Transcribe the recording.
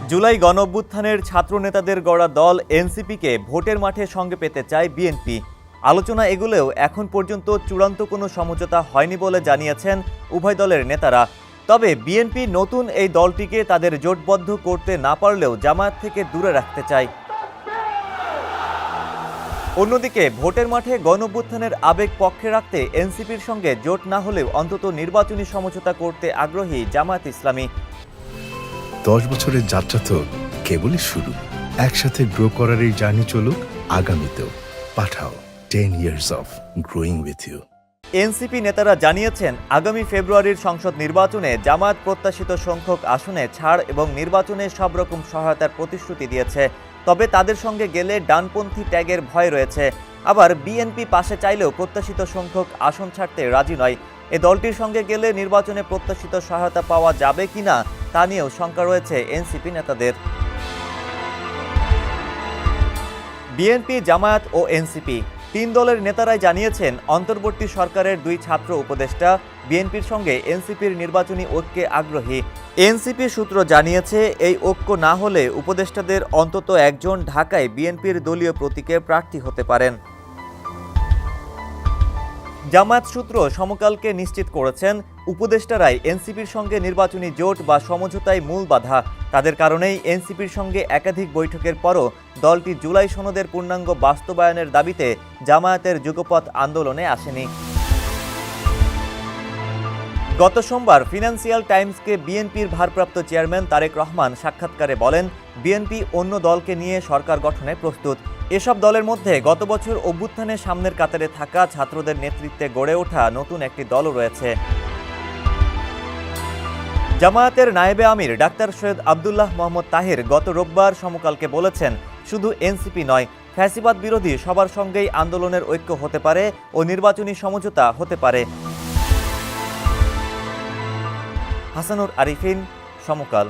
জুলাই গণঅভ্যুত্থানের ছাত্র নেতাদের গড়া দল এনসিপিকে ভোটের মাঠে সঙ্গে পেতে চায় বিএনপি। আলোচনা এগুলেও এখন পর্যন্ত চূড়ান্ত কোনো সমঝোতা হয়নি বলে জানিয়েছেন উভয় দলের নেতারা। তবে বিএনপি নতুন এই দলটিকে তাদের জোটবদ্ধ করতে না পারলেও জামায়াত থেকে দূরে রাখতে চায়। অন্যদিকে ভোটের মাঠে গণঅভ্যুত্থানের আবেগ পক্ষে রাখতে এনসিপির সঙ্গে জোট না হলেও অন্তত নির্বাচনী সমঝোতা করতে আগ্রহী জামায়াত ইসলামী। 10 বছরের যাত্রা তো কেবলই শুরু। একসাথে গ্রো করার এই জার্নি চলুক আগামীতেও। পাঠাও 10 years of growing with you। NCP নেতারা জানিয়েছেন, আগামী ফেব্রুয়ারির সংসদ নির্বাচনে জামায়াত প্রত্যাশিত সংখ্যক আসনে ছাড় এবং নির্বাচনে সব রকম সহায়তার প্রতিশ্রুতি দিয়েছে। তবে তাদের সঙ্গে গেলে ডানপন্থী ট্যাগের ভয় রয়েছে। আবার বিএনপি পাশে চাইলেও প্রত্যাশিত সংখ্যক আসন ছাড়তে রাজি নয়। এ দলটির সঙ্গে গেলে নির্বাচনে প্রত্যাশিত সহায়তা পাওয়া যাবে কিনা তা নিয়েও শঙ্কা রয়েছে এনসিপি নেতাদের। বিএনপি, জামায়াত ও এনসিপি তিন দলের নেতারাই জানিয়েছেন, অন্তর্বর্তী সরকারের দুই ছাত্র উপদেষ্টা বিএনপির সঙ্গে এনসিপির নির্বাচনী ঐক্যে আগ্রহী। এনসিপি সূত্র জানিয়েছে, এই ঐক্য না হলে উপদেষ্টাদের অন্তত একজন ঢাকায় বিএনপির দলীয় প্রতীকে প্রার্থী হতে পারেন। জামায়াত সূত্র সমকালকে নিশ্চিত করেছেন, উপদেষ্টারাই এনসিপির সঙ্গে নির্বাচনী জোট বা সমঝোতায় মূল বাধা। তাদের কারণেই এনসিপির সঙ্গে একাধিক বৈঠকের পরও দলটি জুলাই সনদের পূর্ণাঙ্গ বাস্তবায়নের দাবিতে জামায়াতের যুগপৎ আন্দোলনে আসেনি। গত সোমবার ফিনান্সিয়াল টাইমসকে বিএনপির ভারপ্রাপ্ত চেয়ারম্যান তারেক রহমান সাক্ষাৎকারে বলেন, বিএনপি অন্য দলকে নিয়ে সরকার গঠনে প্রস্তুত। এসব দলের মধ্যে গত বছর অভ্যুত্থানে সামনের কাতারে থাকা ছাত্রদের নেতৃত্বে গড়ে ওঠা নতুন একটি দলও রয়েছে। জামায়াতের নায়েবে আমির ডাক্তার সৈয়দ আবদুল্লাহ মোহাম্মদ তাহির গত রোববার সমকালকে বলেছেন, শুধু এনসিপি নয়, ফ্যাসিবাদ বিরোধী সবার সঙ্গেই আন্দোলনের ঐক্য হতে পারে ও নির্বাচনী সমঝোতা হতে পারে। হাসানুর আরিফিন, সমকাল।